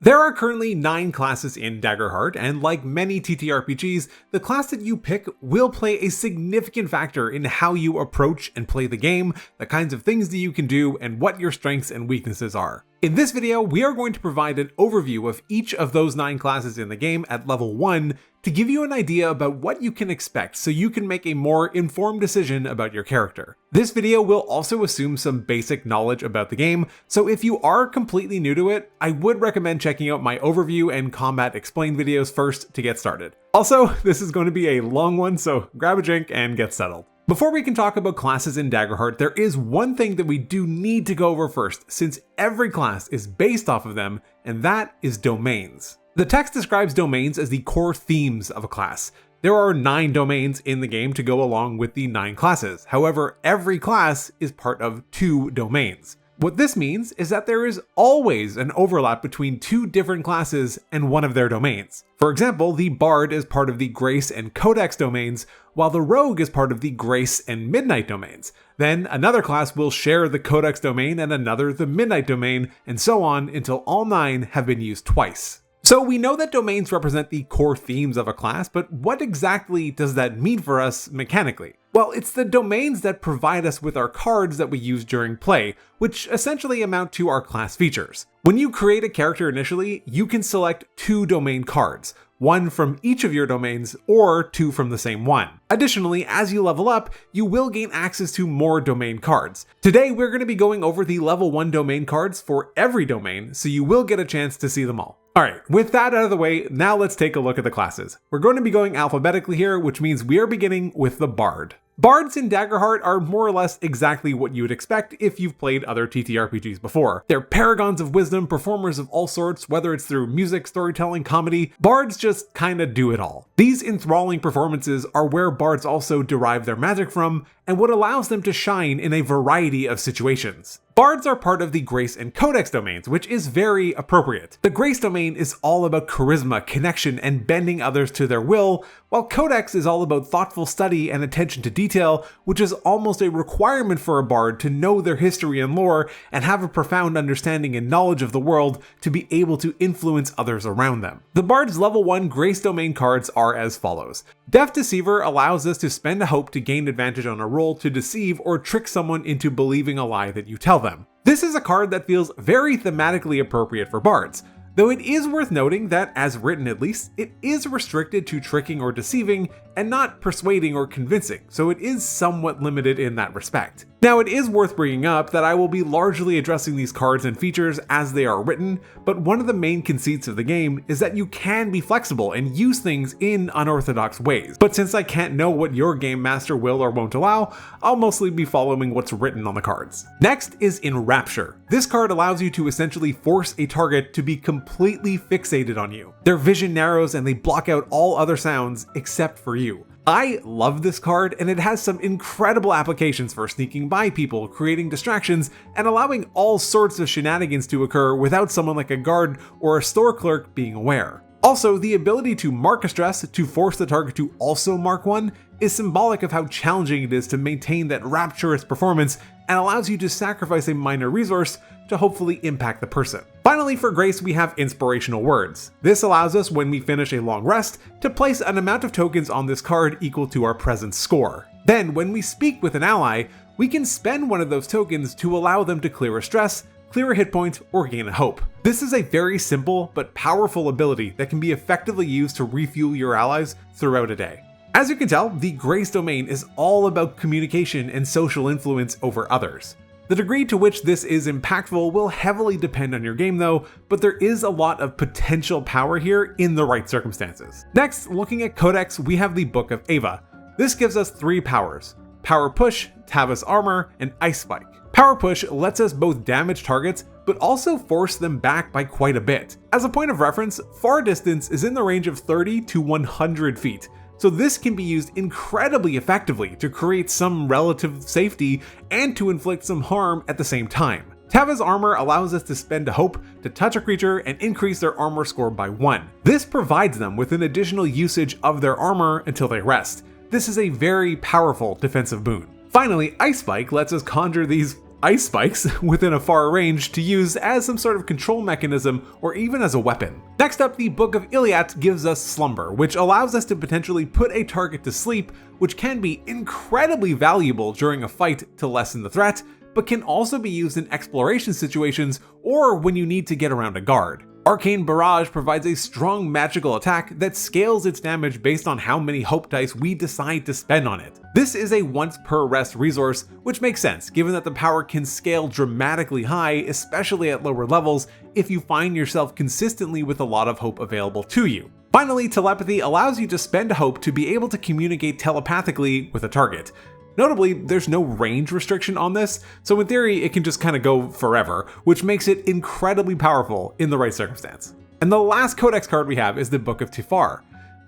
There are currently 9 classes in Daggerheart, and like many TTRPGs, the class that you pick will play a significant factor in how you approach and play the game, the kinds of things that you can do, and what your strengths and weaknesses are. In this video, we are going to provide an overview of each of those 9 classes in the game at level 1 to give you an idea about what you can expect so you can make a more informed decision about your character. This video will also assume some basic knowledge about the game, so if you are completely new to it, I would recommend checking out my overview and combat explained videos first to get started. Also, this is going to be a long one, so grab a drink and get settled. Before we can talk about classes in Daggerheart, there is one thing that we do need to go over first, since every class is based off of them, and that is domains. The text describes domains as the core themes of a class. There are 9 domains in the game to go along with the 9 classes. However, every class is part of 2 domains. What this means is that there is always an overlap between 2 different classes and one of their domains. For example, the Bard is part of the Grace and Codex domains, while the Rogue is part of the Grace and Midnight domains. Then another class will share the Codex domain and another the Midnight domain, and so on until all 9 have been used twice. So we know that domains represent the core themes of a class, but what exactly does that mean for us mechanically? Well, it's the domains that provide us with our cards that we use during play, which essentially amount to our class features. When you create a character initially, you can select 2 domain cards, one from each of your domains or 2 from the same one. Additionally, as you level up, you will gain access to more domain cards. Today, we're going to be going over the level 1 domain cards for every domain, so you will get a chance to see them all. Alright, with that out of the way, now let's take a look at the classes. We're going to be going alphabetically here, which means we are beginning with the Bard. Bards in Daggerheart are more or less exactly what you would expect if you've played other TTRPGs before. They're paragons of wisdom, performers of all sorts, whether it's through music, storytelling, comedy. Bards just kinda do it all. These enthralling performances are where bards also derive their magic from, and what allows them to shine in a variety of situations. Bards are part of the Grace and Codex domains, which is very appropriate. The Grace domain is all about charisma, connection, and bending others to their will, while Codex is all about thoughtful study and attention to detail, which is almost a requirement for a bard to know their history and lore and have a profound understanding and knowledge of the world to be able to influence others around them. The Bard's level 1 Grace domain cards are as follows. Deft Deceiver allows us to spend a hope to gain advantage on a roll to deceive or trick someone into believing a lie that you tell them. This is a card that feels very thematically appropriate for bards, though it is worth noting that, as written at least, it is restricted to tricking or deceiving and not persuading or convincing, so it is somewhat limited in that respect. Now, it is worth bringing up that I will be largely addressing these cards and features as they are written, but one of the main conceits of the game is that you can be flexible and use things in unorthodox ways. But since I can't know what your game master will or won't allow, I'll mostly be following what's written on the cards. Next is Enrapture. This card allows you to essentially force a target to be completely fixated on you. Their vision narrows and they block out all other sounds except for you. I love this card, and it has some incredible applications for sneaking by people, creating distractions, and allowing all sorts of shenanigans to occur without someone like a guard or a store clerk being aware. Also, the ability to mark a stress to force the target to also mark one is symbolic of how challenging it is to maintain that rapturous performance and allows you to sacrifice a minor resource to hopefully impact the person. Finally, for Grace, we have Inspirational Words. This allows us, when we finish a long rest, to place an amount of tokens on this card equal to our presence score. Then, when we speak with an ally, we can spend one of those tokens to allow them to clear a stress, clear a hit point, or gain a hope. This is a very simple but powerful ability that can be effectively used to refuel your allies throughout a day. As you can tell, the Grace domain is all about communication and social influence over others. The degree to which this is impactful will heavily depend on your game though, but there is a lot of potential power here in the right circumstances. Next, looking at Codex, we have the Book of Ava. This gives us 3 powers: Power Push, Tava's Armor, and Ice Spike. Power Push lets us both damage targets, but also force them back by quite a bit. As a point of reference, far distance is in the range of 30 to 100 feet. So this can be used incredibly effectively to create some relative safety and to inflict some harm at the same time. Tava's Armor allows us to spend a hope to touch a creature and increase their armor score by 1. This provides them with an additional usage of their armor until they rest. This is a very powerful defensive boon. Finally, Ice Spike lets us conjure these ice spikes within a far range to use as some sort of control mechanism or even as a weapon. Next up, the Book of Iliat gives us Slumber, which allows us to potentially put a target to sleep, which can be incredibly valuable during a fight to lessen the threat, but can also be used in exploration situations or when you need to get around a guard. Arcane Barrage provides a strong magical attack that scales its damage based on how many hope dice we decide to spend on it. This is a once per rest resource, which makes sense given that the power can scale dramatically high, especially at lower levels, if you find yourself consistently with a lot of hope available to you. Finally, Telepathy allows you to spend hope to be able to communicate telepathically with a target. Notably, there's no range restriction on this, so in theory it can just kind of go forever, which makes it incredibly powerful in the right circumstance. And the last codex card we have is the Book of Tifar.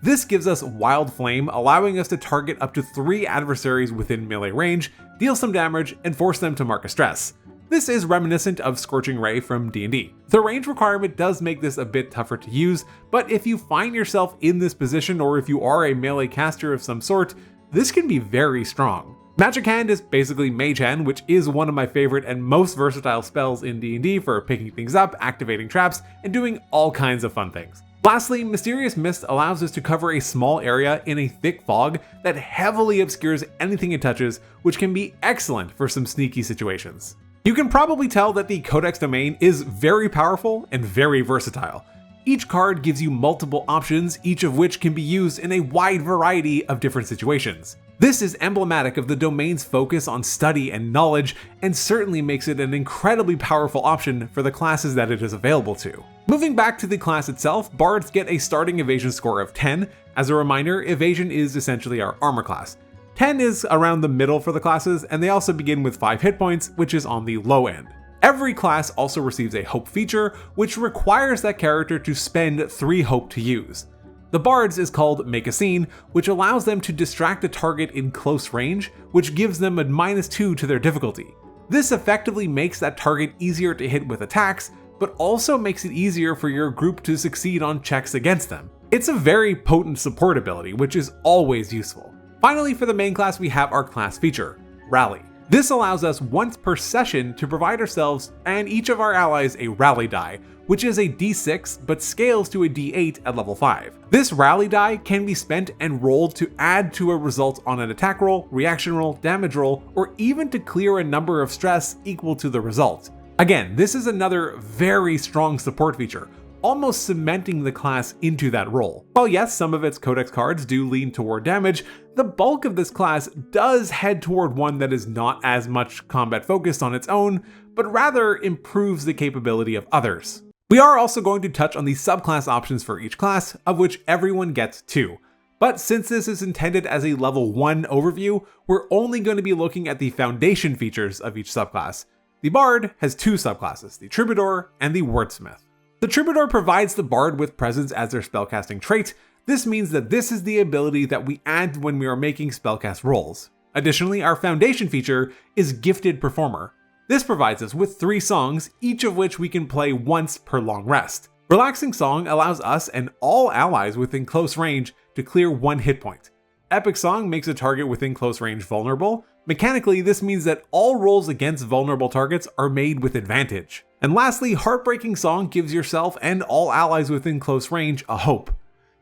This gives us Wild Flame, allowing us to target up to 3 adversaries within melee range, deal some damage, and force them to mark a stress. This is reminiscent of Scorching Ray from D&D. The range requirement does make this a bit tougher to use, but if you find yourself in this position or if you are a melee caster of some sort, this can be very strong. Magic Hand is basically Mage Hand, which is one of my favorite and most versatile spells in D&D for picking things up, activating traps, and doing all kinds of fun things. Lastly, Mysterious Mist allows us to cover a small area in a thick fog that heavily obscures anything it touches, which can be excellent for some sneaky situations. You can probably tell that the Codex Domain is very powerful and very versatile. Each card gives you multiple options, each of which can be used in a wide variety of different situations. This is emblematic of the domain's focus on study and knowledge, and certainly makes it an incredibly powerful option for the classes that it is available to. Moving back to the class itself, Bards get a starting evasion score of 10. As a reminder, evasion is essentially our armor class. 10 is around the middle for the classes, and they also begin with 5 hit points, which is on the low end. Every class also receives a hope feature, which requires that character to spend 3 hope to use. The Bard's is called Make a Scene, which allows them to distract a target in close range, which gives them a -2 to their difficulty. This effectively makes that target easier to hit with attacks, but also makes it easier for your group to succeed on checks against them. It's a very potent support ability, which is always useful. Finally, for the main class, we have our class feature, Rally. This allows us once per session to provide ourselves and each of our allies a rally die, which is a d6 but scales to a d8 at level 5. This rally die can be spent and rolled to add to a result on an attack roll, reaction roll, damage roll, or even to clear a number of stress equal to the result. Again, this is another very strong support feature, almost cementing the class into that role. While yes, some of its codex cards do lean toward damage, the bulk of this class does head toward one that is not as much combat focused on its own, but rather improves the capability of others. We are also going to touch on the subclass options for each class, of which everyone gets 2. But since this is intended as a level 1 overview, we're only going to be looking at the foundation features of each subclass. The Bard has 2 subclasses, the Troubadour and the Wordsmith. The Troubadour provides the Bard with Presence as their spellcasting trait. This means that this is the ability that we add when we are making spellcast rolls. Additionally, our foundation feature is Gifted Performer. This provides us with 3 songs, each of which we can play once per long rest. Relaxing Song allows us and all allies within close range to clear 1 hit point. Epic Song makes a target within close range vulnerable. Mechanically, this means that all rolls against vulnerable targets are made with advantage. And lastly, Heartbreaking Song gives yourself and all allies within close range a hope.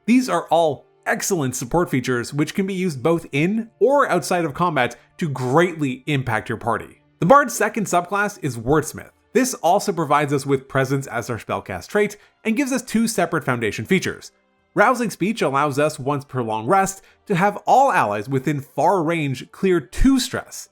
These are all excellent support features which can be used both in or outside of combat to greatly impact your party. The Bard's second subclass is Wordsmith. This also provides us with Presence as our spellcast trait and gives us 2 separate foundation features. Rousing Speech allows us once per long rest to have all allies within far range clear 2 stress.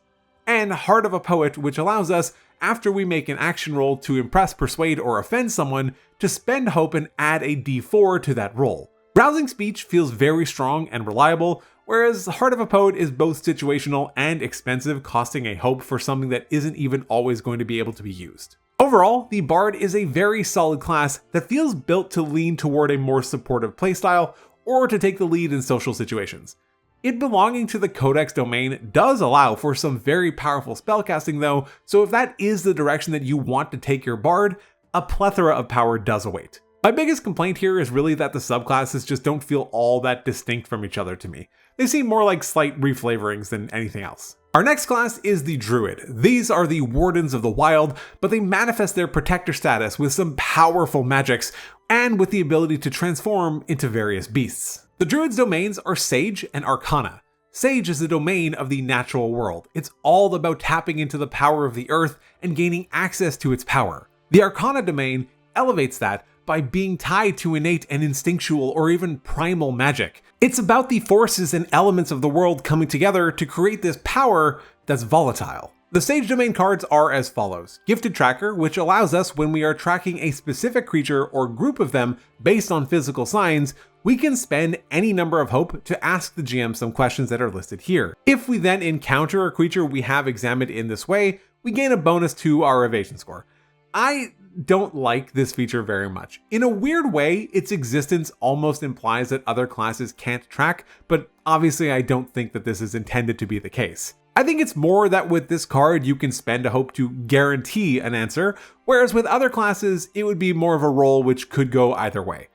And Heart of a Poet, which allows us, after we make an action roll to impress, persuade, or offend someone, to spend hope and add a d4 to that roll. Rousing Speech feels very strong and reliable, whereas Heart of a Poet is both situational and expensive, costing a hope for something that isn't even always going to be able to be used. Overall, the Bard is a very solid class that feels built to lean toward a more supportive playstyle or to take the lead in social situations. It belonging to the Codex Domain does allow for some very powerful spellcasting though, so if that is the direction that you want to take your Bard, a plethora of power does await. My biggest complaint here is really that the subclasses just don't feel all that distinct from each other to me. They seem more like slight reflavorings than anything else. Our next class is the Druid. These are the Wardens of the Wild, but they manifest their protector status with some powerful magics and with the ability to transform into various beasts. The Druid's domains are Sage and Arcana. Sage is the domain of the natural world. It's all about tapping into the power of the earth and gaining access to its power. The Arcana Domain elevates that by being tied to innate and instinctual or even primal magic. It's about the forces and elements of the world coming together to create this power that's volatile. The Sage Domain cards are as follows. Gifted Tracker, which allows us when we are tracking a specific creature or group of them based on physical signs, we can spend any number of hope to ask the GM some questions that are listed here. If we then encounter a creature we have examined in this way, we gain a bonus to our evasion score. I don't like this feature very much. In a weird way, its existence almost implies that other classes can't track, but obviously I don't think that this is intended to be the case. I think it's more that with this card you can spend a hope to guarantee an answer, whereas with other classes it would be more of a roll which could go either way.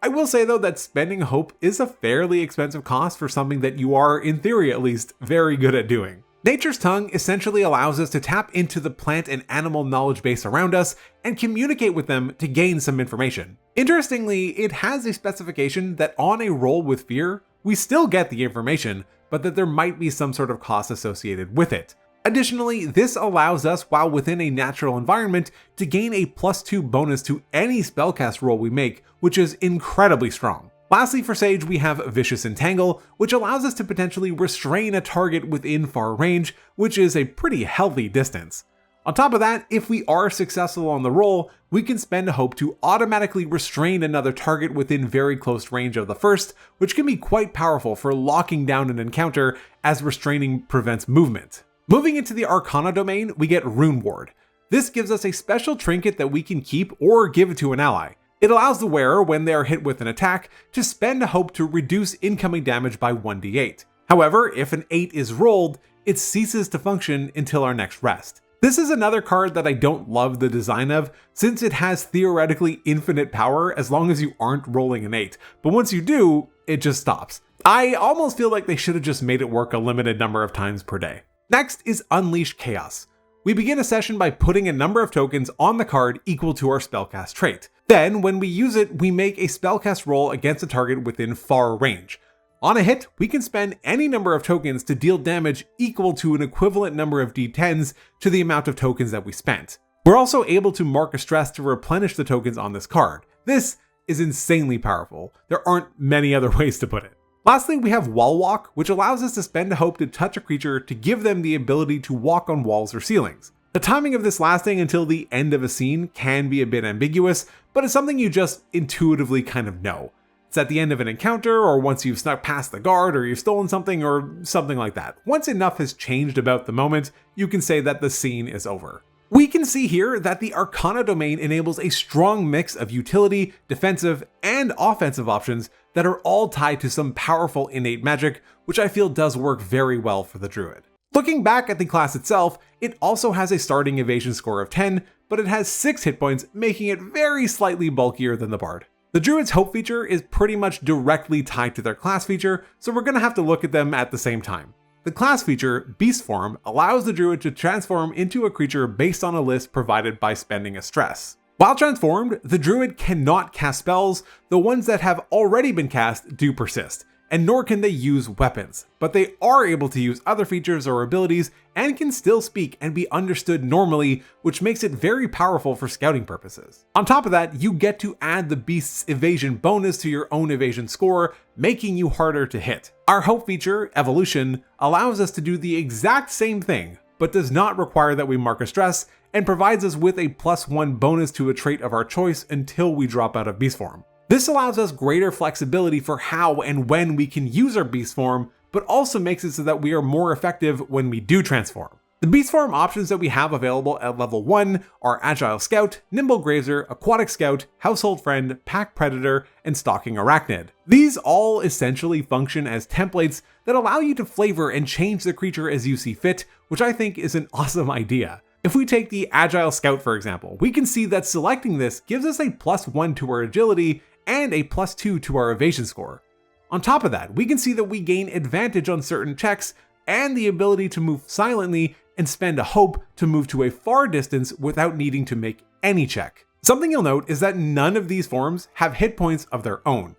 I will say though that spending hope is a fairly expensive cost for something that you are, in theory at least, very good at doing. Nature's Tongue essentially allows us to tap into the plant and animal knowledge base around us and communicate with them to gain some information. Interestingly, it has a specification that on a roll with fear, we still get the information, but that there might be some sort of cost associated with it. Additionally, this allows us, while within a natural environment, to gain a +2 bonus to any spellcast roll we make, which is incredibly strong. Lastly, for Sage, we have Vicious Entangle, which allows us to potentially restrain a target within far range, which is a pretty healthy distance. On top of that, if we are successful on the roll, we can spend a hope to automatically restrain another target within very close range of the first, which can be quite powerful for locking down an encounter, as restraining prevents movement. Moving into the Arcana Domain, we get Rune Ward. This gives us a special trinket that we can keep or give it to an ally. It allows the wearer, when they are hit with an attack, to spend a hope to reduce incoming damage by 1d8. However, if an 8 is rolled, it ceases to function until our next rest. This is another card that I don't love the design of, since it has theoretically infinite power as long as you aren't rolling an 8, but once you do, it just stops. I almost feel like they should have just made it work a limited number of times per day. Next is Unleash Chaos. We begin a session by putting a number of tokens on the card equal to our spellcast trait. Then, when we use it, we make a spellcast roll against a target within far range. On a hit, we can spend any number of tokens to deal damage equal to an equivalent number of d10s to the amount of tokens that we spent. We're also able to mark a stress to replenish the tokens on this card. This is insanely powerful. There aren't many other ways to put it. Lastly, we have Wall Walk, which allows us to spend a hope to touch a creature to give them the ability to walk on walls or ceilings. The timing of this lasting until the end of a scene can be a bit ambiguous, but it's something you just intuitively kind of know. It's at the end of an encounter, or once you've snuck past the guard, or you've stolen something, or something like that. Once enough has changed about the moment, you can say that the scene is over. We can see here that the Arcana Domain enables a strong mix of utility, defensive, and offensive options that are all tied to some powerful innate magic, which I feel does work very well for the Druid. Looking back at the class itself, it also has a starting evasion score of 10, but it has 6 hit points, making it very slightly bulkier than the Bard. The Druid's Hope feature is pretty much directly tied to their class feature, so we're going to have to look at them at the same time. The class feature, Beast Form, allows the Druid to transform into a creature based on a list provided by spending a stress. While transformed, the Druid cannot cast spells. The ones that have already been cast do persist, and nor can they use weapons, but they are able to use other features or abilities and can still speak and be understood normally, which makes it very powerful for scouting purposes. On top of that, you get to add the Beast's evasion bonus to your own evasion score, making you harder to hit. Our Hope feature, Evolution, allows us to do the exact same thing, but does not require that we mark a stress, and provides us with a +1 bonus to a trait of our choice until we drop out of Beast Form. This allows us greater flexibility for how and when we can use our Beast Form, but also makes it so that we are more effective when we do transform. The Beast Form options that we have available at level 1 are Agile Scout, Nimble Grazer, Aquatic Scout, Household Friend, Pack Predator, and Stalking Arachnid. These all essentially function as templates that allow you to flavor and change the creature as you see fit, which I think is an awesome idea. If we take the Agile Scout for example, we can see that selecting this gives us a +1 to our agility and a +2 to our evasion score. On top of that, we can see that we gain advantage on certain checks and the ability to move silently and spend a hope to move to a far distance without needing to make any check. Something you'll note is that none of these forms have hit points of their own.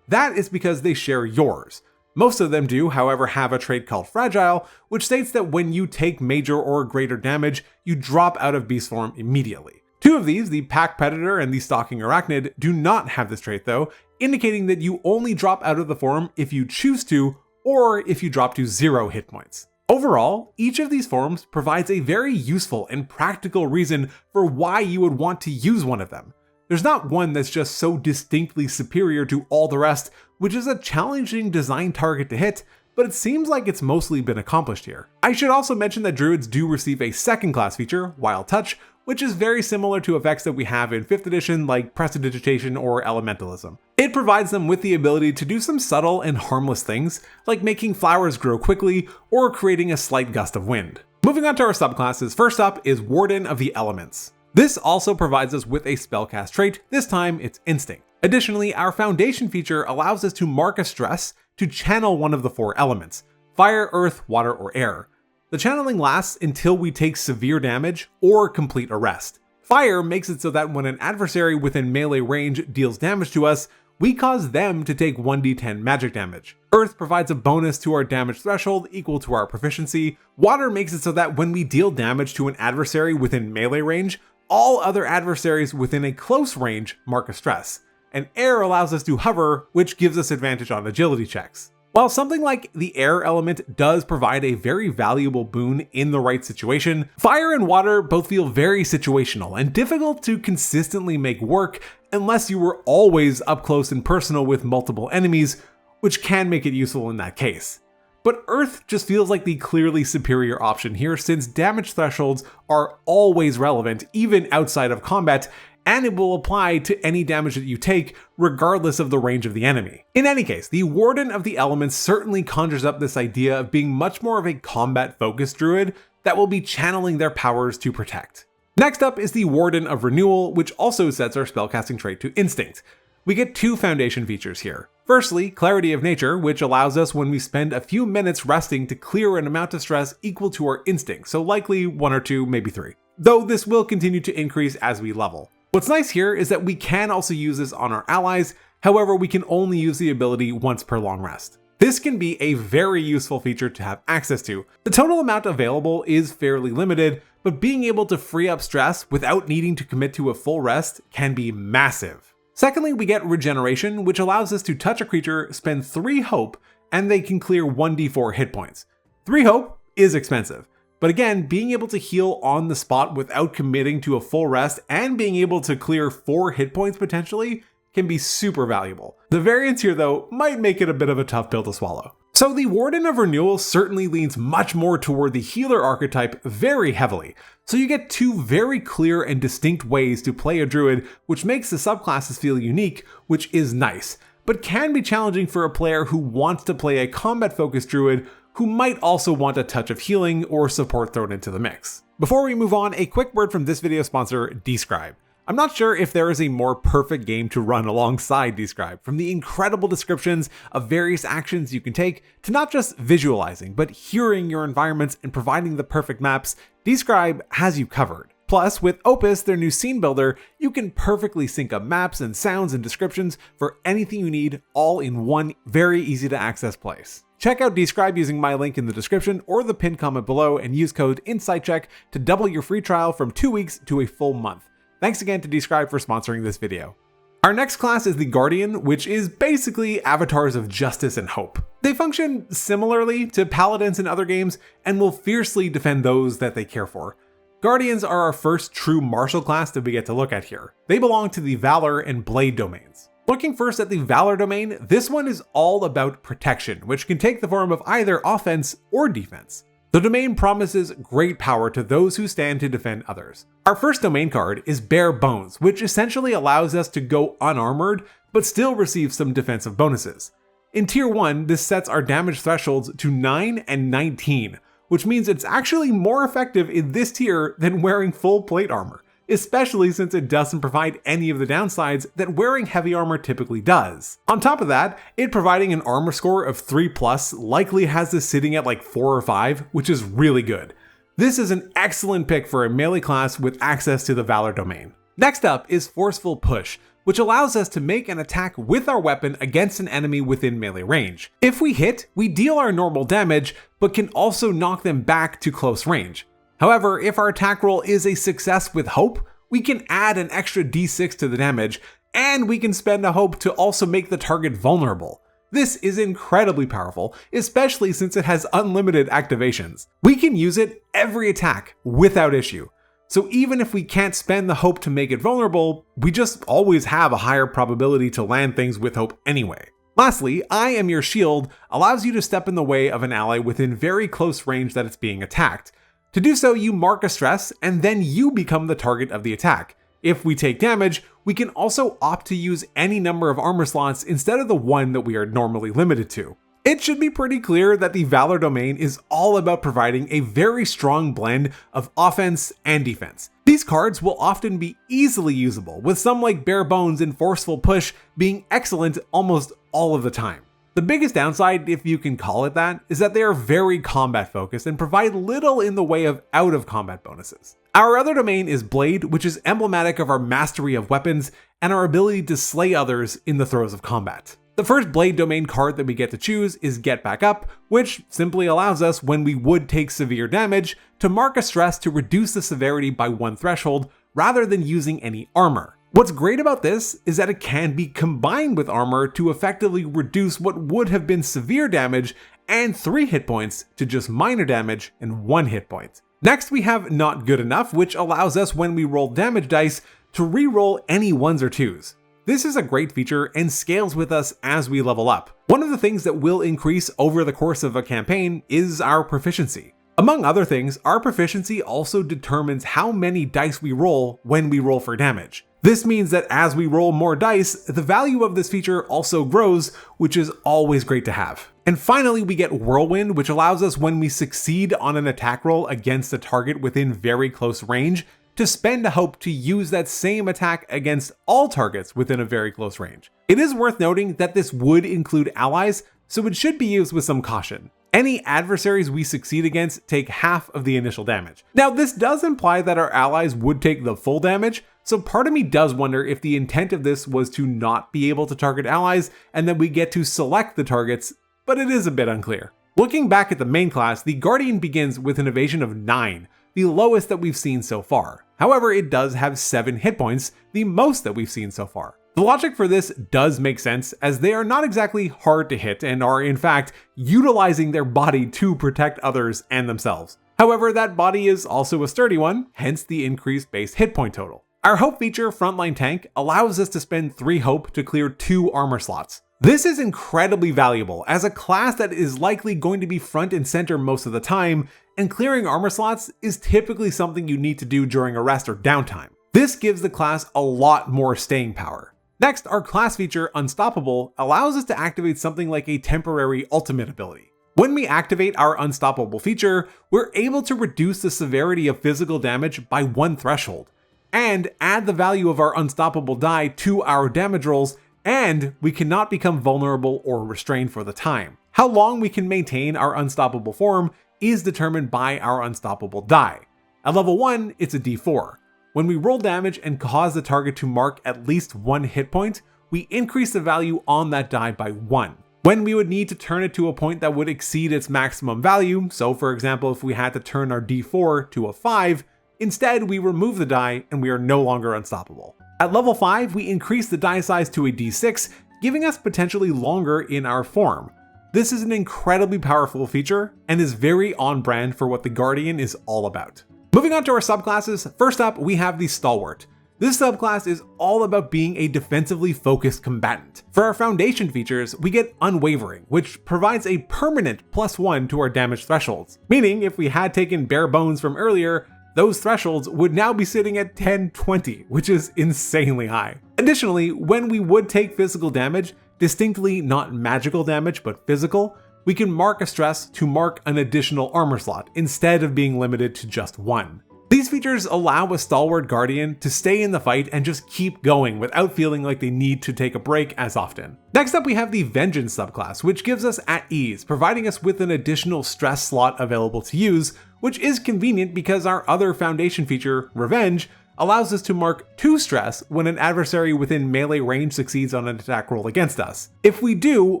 That is because they share yours. Most of them do, however, have a trait called Fragile, which states that when you take major or greater damage, you drop out of beast form immediately. Two of these, the Pack Predator and the Stalking Arachnid, do not have this trait though, indicating that you only drop out of the form if you choose to, or if you drop to 0 hit points. Overall, each of these forms provides a very useful and practical reason for why you would want to use one of them. There's not one that's just so distinctly superior to all the rest, which is a challenging design target to hit, but it seems like it's mostly been accomplished here. I should also mention that druids do receive a second class feature, Wild Touch, which is very similar to effects that we have in 5th edition like Prestidigitation or Elementalism. It provides them with the ability to do some subtle and harmless things, like making flowers grow quickly or creating a slight gust of wind. Moving on to our subclasses, first up is Warden of the Elements. This also provides us with a spellcast trait, this time it's Instinct. Additionally, our Foundation feature allows us to mark a stress to channel one of the 4 elements: fire, earth, water, or air. The channeling lasts until we take severe damage or complete a rest. Fire makes it so that when an adversary within melee range deals damage to us, we cause them to take 1d10 magic damage. Earth provides a bonus to our damage threshold equal to our proficiency. Water makes it so that when we deal damage to an adversary within melee range, all other adversaries within a close range mark a stress. And air allows us to hover, which gives us advantage on agility checks. While something like the air element does provide a very valuable boon in the right situation, fire and water both feel very situational and difficult to consistently make work unless you were always up close and personal with multiple enemies, which can make it useful in that case. But earth just feels like the clearly superior option here, since damage thresholds are always relevant even outside of combat, and it will apply to any damage that you take regardless of the range of the enemy. In any case, the Warden of the Elements certainly conjures up this idea of being much more of a combat-focused druid that will be channeling their powers to protect. Next up is the Warden of Renewal, which also sets our spellcasting trait to Instinct. We get 2 foundation features here. Firstly, Clarity of Nature, which allows us when we spend a few minutes resting to clear an amount of stress equal to our instinct, so likely 1 or 2, maybe 3. Though this will continue to increase as we level. What's nice here is that we can also use this on our allies, however we can only use the ability once per long rest. This can be a very useful feature to have access to. The total amount available is fairly limited, but being able to free up stress without needing to commit to a full rest can be massive. Secondly, we get Regeneration, which allows us to touch a creature, spend 3 hope, and they can clear 1d4 hit points. 3 hope is expensive. But again, being able to heal on the spot without committing to a full rest and being able to clear 4 hit points potentially can be super valuable. The variance here though might make it a bit of a tough pill to swallow. So the Warden of Renewal certainly leans much more toward the healer archetype very heavily. So you get 2 very clear and distinct ways to play a druid, which makes the subclasses feel unique, which is nice, but can be challenging for a player who wants to play a combat-focused druid who might also want a touch of healing or support thrown into the mix. Before we move on, a quick word from this video sponsor, DSCRYB. I'm not sure if there is a more perfect game to run alongside DSCRYB, from the incredible descriptions of various actions you can take to not just visualizing, but hearing your environments and providing the perfect maps. DSCRYB has you covered. Plus, with Opus, their new scene builder, you can perfectly sync up maps and sounds and descriptions for anything you need, all in one very easy to access place. Check out DSCRYB using my link in the description or the pinned comment below and use code INSIGHTCHECK to double your free trial from 2 weeks to a full month. Thanks again to DSCRYB for sponsoring this video. Our next class is the Guardian, which is basically avatars of justice and hope. They function similarly to paladins in other games and will fiercely defend those that they care for. Guardians are our first true martial class that we get to look at here. They belong to the Valor and Blade domains. Looking first at the Valor domain, this one is all about protection, which can take the form of either offense or defense. The domain promises great power to those who stand to defend others. Our first domain card is Bare Bones, which essentially allows us to go unarmored, but still receive some defensive bonuses. In Tier 1, this sets our damage thresholds to 9 and 19, which means it's actually more effective in this tier than wearing full plate armor. especially since it doesn't provide any of the downsides that wearing heavy armor typically does. On top of that, it providing an armor score of 3+ likely has this sitting at like 4 or 5, which is really good. This is an excellent pick for a melee class with access to the Valor Domain. Next up is Forceful Push, which allows us to make an attack with our weapon against an enemy within melee range. If we hit, we deal our normal damage, but can also knock them back to close range. However, if our attack roll is a success with hope, we can add an extra d6 to the damage, and we can spend a hope to also make the target vulnerable. This is incredibly powerful, especially since it has unlimited activations. We can use it every attack without issue. So even if we can't spend the hope to make it vulnerable, we just always have a higher probability to land things with hope anyway. Lastly, I Am Your Shield allows you to step in the way of an ally within very close range that it's being attacked. To do so, you mark a stress, and then you become the target of the attack. If we take damage, we can also opt to use any number of armor slots instead of the one that we are normally limited to. It should be pretty clear that the Valor Domain is all about providing a very strong blend of offense and defense. These cards will often be easily usable, with some like Bare Bones and Forceful Push being excellent almost all of the time. The biggest downside, if you can call it that, is that they are very combat focused and provide little in the way of out of combat bonuses. Our other domain is Blade, which is emblematic of our mastery of weapons and our ability to slay others in the throes of combat. The first Blade domain card that we get to choose is Get Back Up, which simply allows us, when we would take severe damage, to mark a stress to reduce the severity by 1 threshold rather than using any armor. What's great about this is that it can be combined with armor to effectively reduce what would have been severe damage and 3 hit points to just minor damage and 1 hit point. Next we have Not Good Enough, which allows us, when we roll damage dice, to re-roll any 1s or 2s. This is a great feature and scales with us as we level up. One of the things that will increase over the course of a campaign is our proficiency. Among other things, our proficiency also determines how many dice we roll when we roll for damage. This means that as we roll more dice, the value of this feature also grows, which is always great to have. And finally, we get Whirlwind, which allows us, when we succeed on an attack roll against a target within very close range, to spend a hope to use that same attack against all targets within a very close range. It is worth noting that this would include allies, so it should be used with some caution. Any adversaries we succeed against take half of the initial damage. Now, this does imply that our allies would take the full damage, so part of me does wonder if the intent of this was to not be able to target allies and that we get to select the targets, but it is a bit unclear. Looking back at the main class, the Guardian begins with an evasion of 9, the lowest that we've seen so far. However, it does have 7 hit points, the most that we've seen so far. The logic for this does make sense, as they are not exactly hard to hit and are in fact utilizing their body to protect others and themselves. However, that body is also a sturdy one, hence the increased base hit point total. Our Hope feature, Frontline Tank, allows us to spend 3 Hope to clear 2 armor slots. This is incredibly valuable as a class that is likely going to be front and center most of the time, and clearing armor slots is typically something you need to do during a rest or downtime. This gives the class a lot more staying power. Next, our class feature, Unstoppable, allows us to activate something like a temporary ultimate ability. When we activate our Unstoppable feature, we're able to reduce the severity of physical damage by 1 threshold, and add the value of our Unstoppable die to our damage rolls, and we cannot become vulnerable or restrained for the time. How long we can maintain our Unstoppable form is determined by our Unstoppable die. At level 1, it's a d4. When we roll damage and cause the target to mark at least 1 hit point, we increase the value on that die by 1. When we would need to turn it to a point that would exceed its maximum value, so for example if we had to turn our d4 to a 5, instead we remove the die and we are no longer unstoppable. At level 5, we increase the die size to a d6, giving us potentially longer in our form. This is an incredibly powerful feature and is very on brand for what the Guardian is all about. Moving on to our subclasses, first up we have the Stalwart. This subclass is all about being a defensively focused combatant. For our foundation features, we get Unwavering, which provides a permanent +1 to our damage thresholds, meaning if we had taken Bare Bones from earlier, those thresholds would now be sitting at 1020, which is insanely high. Additionally, when we would take physical damage, distinctly not magical damage but physical, we can mark a stress to mark an additional armor slot instead of being limited to just 1. These features allow a Stalwart Guardian to stay in the fight and just keep going without feeling like they need to take a break as often. Next up we have the Vengeance subclass, which gives us At Ease, providing us with an additional stress slot available to use, which is convenient because our other foundation feature, Revenge, allows us to mark 2 stress when an adversary within melee range succeeds on an attack roll against us. If we do,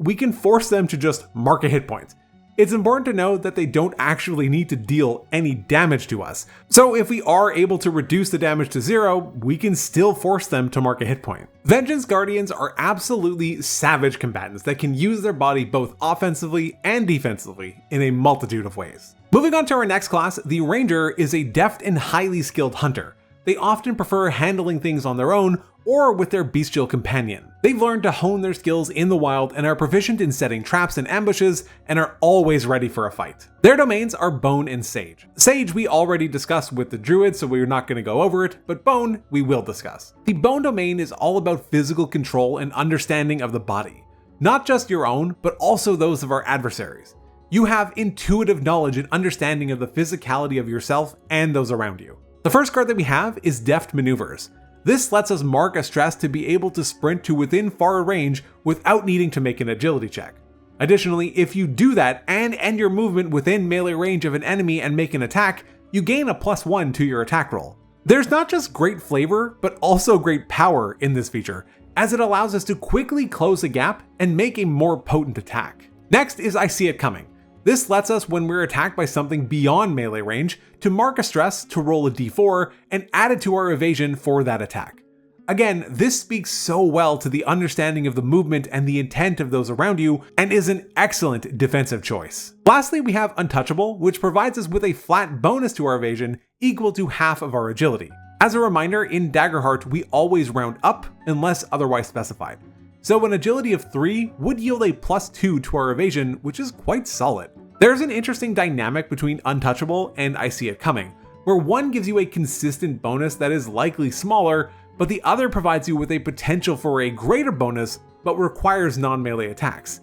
we can force them to just mark a hit point. It's important to know that they don't actually need to deal any damage to us, so if we are able to reduce the damage to 0, we can still force them to mark a hit point. Vengeance Guardians are absolutely savage combatants that can use their body both offensively and defensively in a multitude of ways. Moving on to our next class, the Ranger is a deft and highly skilled hunter. They often prefer handling things on their own or with their bestial companion. They've learned to hone their skills in the wild and are proficient in setting traps and ambushes and are always ready for a fight. Their domains are Bone and Sage. Sage we already discussed with the Druid, so we're not going to go over it, but Bone we will discuss. The Bone domain is all about physical control and understanding of the body. Not just your own, but also those of our adversaries. You have intuitive knowledge and understanding of the physicality of yourself and those around you. The first card that we have is Deft Maneuvers. This lets us mark a stress to be able to sprint to within far range without needing to make an agility check. Additionally, if you do that and end your movement within melee range of an enemy and make an attack, you gain a +1 to your attack roll. There's not just great flavor, but also great power in this feature, as it allows us to quickly close a gap and make a more potent attack. Next is I See It Coming. This lets us, when we're attacked by something beyond melee range, to mark a stress to roll a d4 and add it to our evasion for that attack. Again, this speaks so well to the understanding of the movement and the intent of those around you and is an excellent defensive choice. Lastly, we have Untouchable, which provides us with a flat bonus to our evasion equal to half of our agility. As a reminder, in Daggerheart, we always round up unless otherwise specified. So an agility of 3 would yield a +2 to our evasion, which is quite solid. There's an interesting dynamic between Untouchable and I See It Coming, where one gives you a consistent bonus that is likely smaller, but the other provides you with a potential for a greater bonus, but requires non-melee attacks.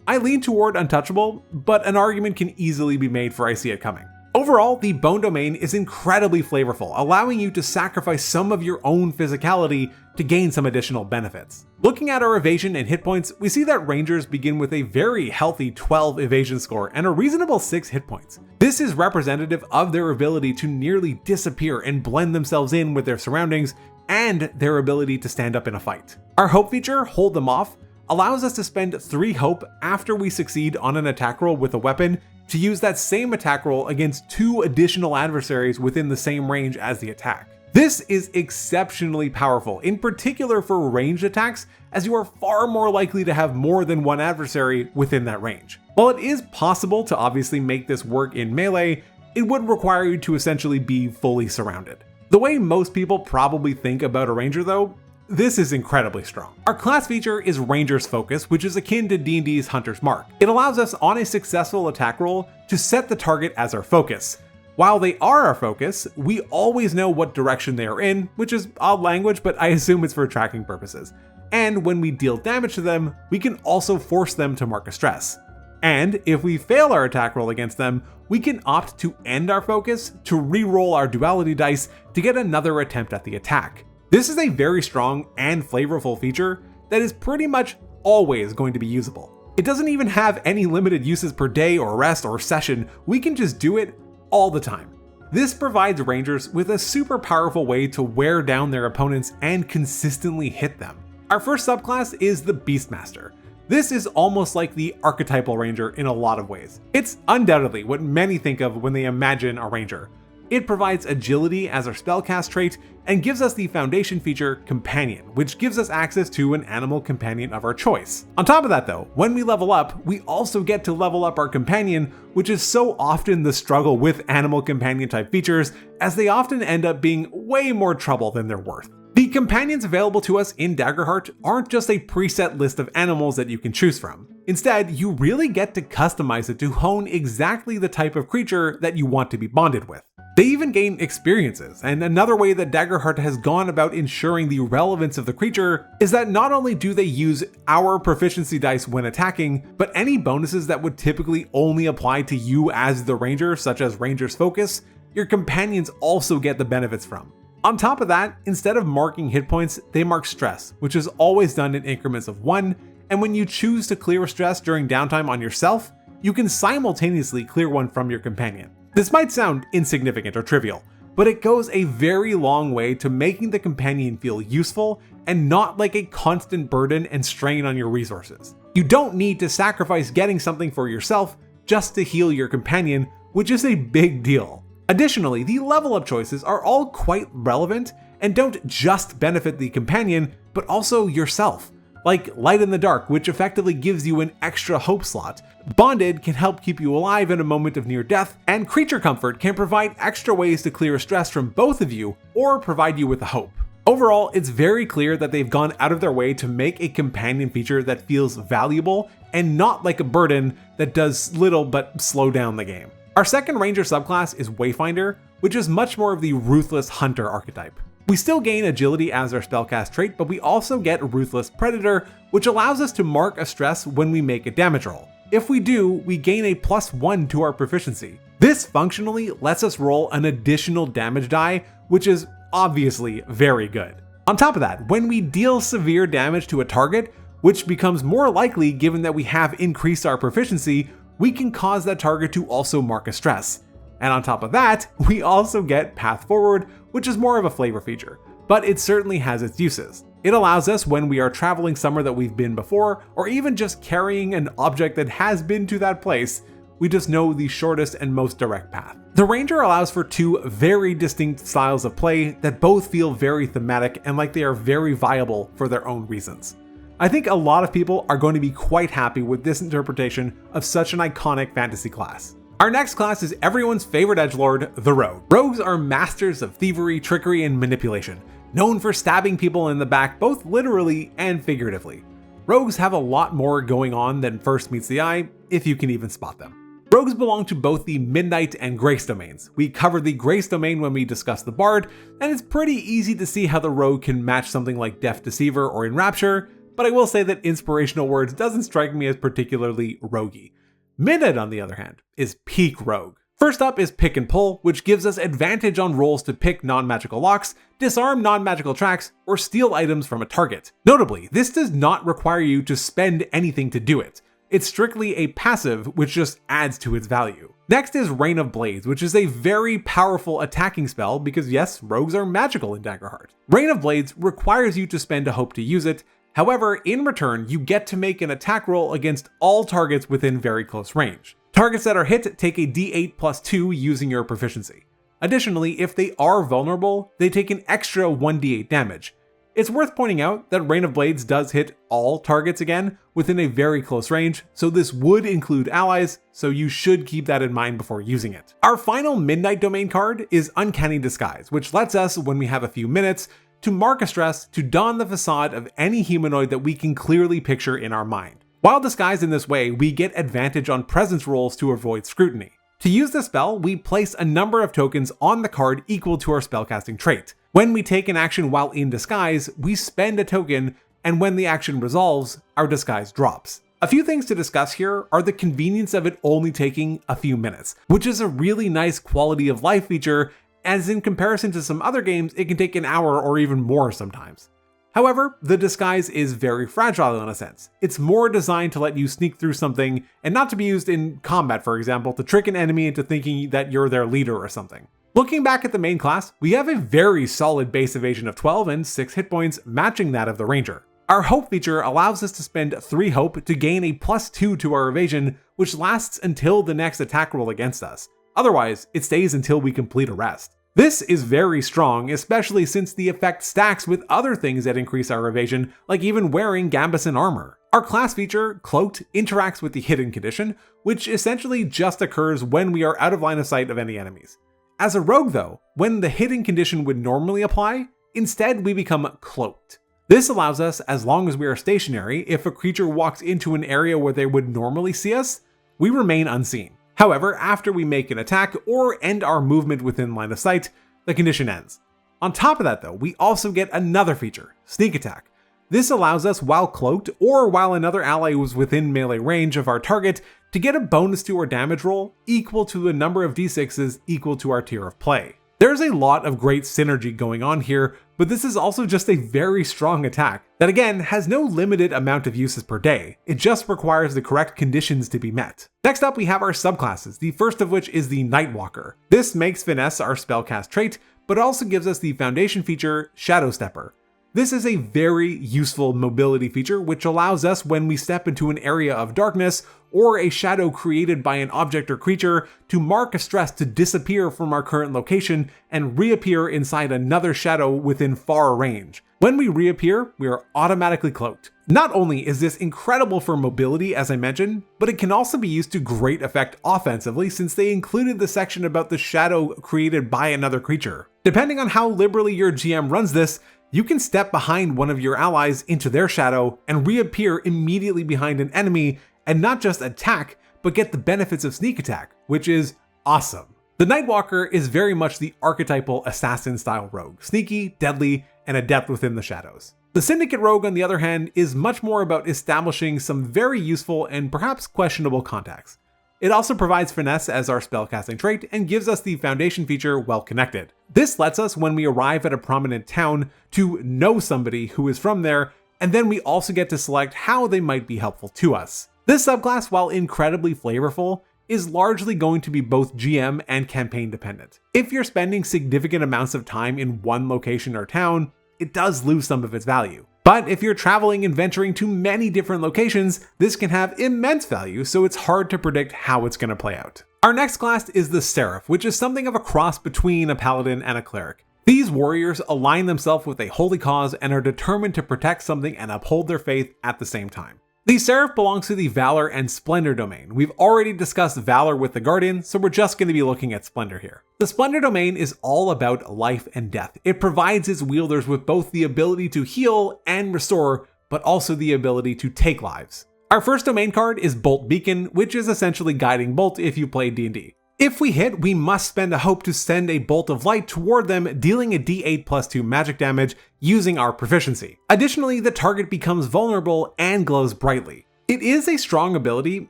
I lean toward Untouchable, but an argument can easily be made for I See It Coming. Overall, the Bone Domain is incredibly flavorful, allowing you to sacrifice some of your own physicality to gain some additional benefits. Looking at our evasion and hit points, we see that Rangers begin with a very healthy 12 evasion score and a reasonable 6 hit points. This is representative of their ability to nearly disappear and blend themselves in with their surroundings and their ability to stand up in a fight. Our Hope feature, Hold Them Off, allows us to spend 3 hope after we succeed on an attack roll with a weapon to use that same attack roll against 2 additional adversaries within the same range as the attack. This is exceptionally powerful, in particular for ranged attacks, as you are far more likely to have more than one adversary within that range. While it is possible to obviously make this work in melee, it would require you to essentially be fully surrounded. The way most people probably think about a ranger though, this is incredibly strong. Our class feature is Ranger's Focus, which is akin to D&D's Hunter's Mark. It allows us on a successful attack roll to set the target as our focus. While they are our focus, we always know what direction they are in, which is odd language, but I assume it's for tracking purposes. And when we deal damage to them, we can also force them to mark a stress. And if we fail our attack roll against them, we can opt to end our focus to re-roll our duality dice to get another attempt at the attack. This is a very strong and flavorful feature that is pretty much always going to be usable. It doesn't even have any limited uses per day or rest or session, we can just do it all the time. This provides Rangers with a super powerful way to wear down their opponents and consistently hit them. Our first subclass is the Beastmaster. This is almost like the archetypal Ranger in a lot of ways. It's undoubtedly what many think of when they imagine a Ranger. It provides agility as our spellcast trait and gives us the foundation feature Companion, which gives us access to an animal companion of our choice. On top of that though, when we level up, we also get to level up our companion, which is so often the struggle with animal companion type features, as they often end up being way more trouble than they're worth. The companions available to us in Daggerheart aren't just a preset list of animals that you can choose from. Instead, you really get to customize it to hone exactly the type of creature that you want to be bonded with. They even gain experiences, and another way that Daggerheart has gone about ensuring the relevance of the creature is that not only do they use our proficiency dice when attacking, but any bonuses that would typically only apply to you as the ranger, such as Ranger's Focus, your companions also get the benefits from. On top of that, instead of marking hit points, they mark stress, which is always done in increments of 1, and when you choose to clear stress during downtime on yourself, you can simultaneously clear one from your companion. This might sound insignificant or trivial, but it goes a very long way to making the companion feel useful and not like a constant burden and strain on your resources. You don't need to sacrifice getting something for yourself just to heal your companion, which is a big deal. Additionally, the level up choices are all quite relevant and don't just benefit the companion, but also yourself. Like Light in the Dark, which effectively gives you an extra hope slot. Bonded can help keep you alive in a moment of near death, and Creature Comfort can provide extra ways to clear stress from both of you or provide you with a hope. Overall, it's very clear that they've gone out of their way to make a companion feature that feels valuable and not like a burden that does little but slow down the game. Our second Ranger subclass is Wayfinder, which is much more of the Ruthless Hunter archetype. We still gain Agility as our spellcast trait, but we also get Ruthless Predator, which allows us to mark a stress when we make a damage roll. If we do, we gain a +1 to our proficiency. This functionally lets us roll an additional damage die, which is obviously very good. On top of that, when we deal severe damage to a target, which becomes more likely given that we have increased our proficiency, we can cause that target to also mark a stress. And on top of that, we also get Path Forward, which is more of a flavor feature, but it certainly has its uses. It allows us when we are traveling somewhere that we've been before, or even just carrying an object that has been to that place, we just know the shortest and most direct path. The Ranger allows for two very distinct styles of play that both feel very thematic and like they are very viable for their own reasons. I think a lot of people are going to be quite happy with this interpretation of such an iconic fantasy class. Our next class is everyone's favorite edgelord, the Rogue. Rogues are masters of thievery, trickery, and manipulation, known for stabbing people in the back both literally and figuratively. Rogues have a lot more going on than first meets the eye, if you can even spot them. Rogues belong to both the Midnight and Grace domains. We covered the Grace domain when we discussed the Bard, and it's pretty easy to see how the Rogue can match something like Death Deceiver or Enrapture, but I will say that Inspirational Words doesn't strike me as particularly roguey. Midnight, on the other hand, is peak rogue. First up is Pick and Pull, which gives us advantage on rolls to pick non-magical locks, disarm non-magical tracks, or steal items from a target. Notably, this does not require you to spend anything to do it. It's strictly a passive, which just adds to its value. Next is Rain of Blades, which is a very powerful attacking spell because yes, rogues are magical in Daggerheart. Rain of Blades requires you to spend a hope to use it. However, in return, you get to make an attack roll against all targets within very close range. Targets that are hit take a d8 +2 using your proficiency. Additionally, if they are vulnerable, they take an extra 1d8 damage. It's worth pointing out that Rain of Blades does hit all targets again within a very close range, so this would include allies, so you should keep that in mind before using it. Our final Midnight Domain card is Uncanny Disguise, which lets us, when we have a few minutes, to mark a stress to don the facade of any humanoid that we can clearly picture in our mind. While disguised in this way, we get advantage on presence rolls to avoid scrutiny. To use the spell, we place a number of tokens on the card equal to our spellcasting trait. When we take an action while in disguise, we spend a token, and when the action resolves, our disguise drops. A few things to discuss here are the convenience of it only taking a few minutes, which is a really nice quality of life feature, as in comparison to some other games, it can take an hour or even more sometimes. However, the disguise is very fragile in a sense. It's more designed to let you sneak through something and not to be used in combat, for example, to trick an enemy into thinking that you're their leader or something. Looking back at the main class, we have a very solid base evasion of 12 and 6 hit points, matching that of the Ranger. Our Hope feature allows us to spend 3 Hope to gain a +2 to our evasion, which lasts until the next attack roll against us. Otherwise, it stays until we complete a rest. This is very strong, especially since the effect stacks with other things that increase our evasion, like even wearing Gambeson armor. Our class feature, Cloaked, interacts with the Hidden condition, which essentially just occurs when we are out of line of sight of any enemies. As a rogue though, when the Hidden condition would normally apply, instead we become Cloaked. This allows us, as long as we are stationary, if a creature walks into an area where they would normally see us, we remain unseen. However, after we make an attack or end our movement within line of sight, the condition ends. On top of that though, we also get another feature, Sneak Attack. This allows us, while cloaked or while another ally was within melee range of our target, to get a bonus to our damage roll equal to the number of d6s equal to our tier of play. There's a lot of great synergy going on here, but this is also just a very strong attack that again has no limited amount of uses per day. It just requires the correct conditions to be met. Next up we have our subclasses, the first of which is the Nightwalker. This makes Finesse our spellcast trait, but also gives us the foundation feature Shadow Stepper. This is a very useful mobility feature which allows us, when we step into an area of darkness or a shadow created by an object or creature, to mark a stress to disappear from our current location and reappear inside another shadow within far range. When we reappear, we are automatically cloaked. Not only is this incredible for mobility as I mentioned, but it can also be used to great effect offensively since they included the section about the shadow created by another creature. Depending on how liberally your GM runs this, you can step behind one of your allies into their shadow and reappear immediately behind an enemy and not just attack, but get the benefits of sneak attack, which is awesome. The Nightwalker is very much the archetypal assassin style rogue, sneaky, deadly, and adept within the shadows. The Syndicate Rogue, on the other hand, is much more about establishing some very useful and perhaps questionable contacts. It also provides Finesse as our spellcasting trait and gives us the foundation feature Well Connected. This lets us, when we arrive at a prominent town, to know somebody who is from there, and then we also get to select how they might be helpful to us. This subclass, while incredibly flavorful, is largely going to be both GM and campaign dependent. If you're spending significant amounts of time in one location or town, it does lose some of its value. But if you're traveling and venturing to many different locations, this can have immense value, so it's hard to predict how it's going to play out. Our next class is the Seraph, which is something of a cross between a paladin and a cleric. These warriors align themselves with a holy cause and are determined to protect something and uphold their faith at the same time. The Seraph belongs to the Valor and Splendor Domain. We've already discussed Valor with the Guardian, so we're just going to be looking at Splendor here. The Splendor Domain is all about life and death. It provides its wielders with both the ability to heal and restore, but also the ability to take lives. Our first domain card is Bolt Beacon, which is essentially Guiding Bolt if you play D&D. If we hit, we must spend a hope to send a bolt of light toward them, dealing a d8 plus 2 magic damage using our proficiency. Additionally, the target becomes vulnerable and glows brightly. It is a strong ability,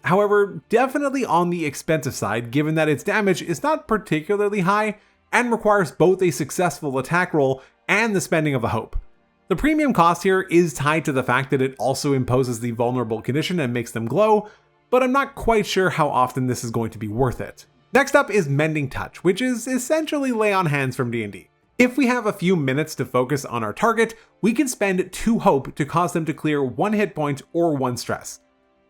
however, definitely on the expensive side given that its damage is not particularly high and requires both a successful attack roll and the spending of a hope. The premium cost here is tied to the fact that it also imposes the vulnerable condition and makes them glow, but I'm not quite sure how often this is going to be worth it. Next up is Mending Touch, which is essentially Lay on Hands from D&D. If we have a few minutes to focus on our target, we can spend 2 hope to cause them to clear 1 hit point or 1 stress.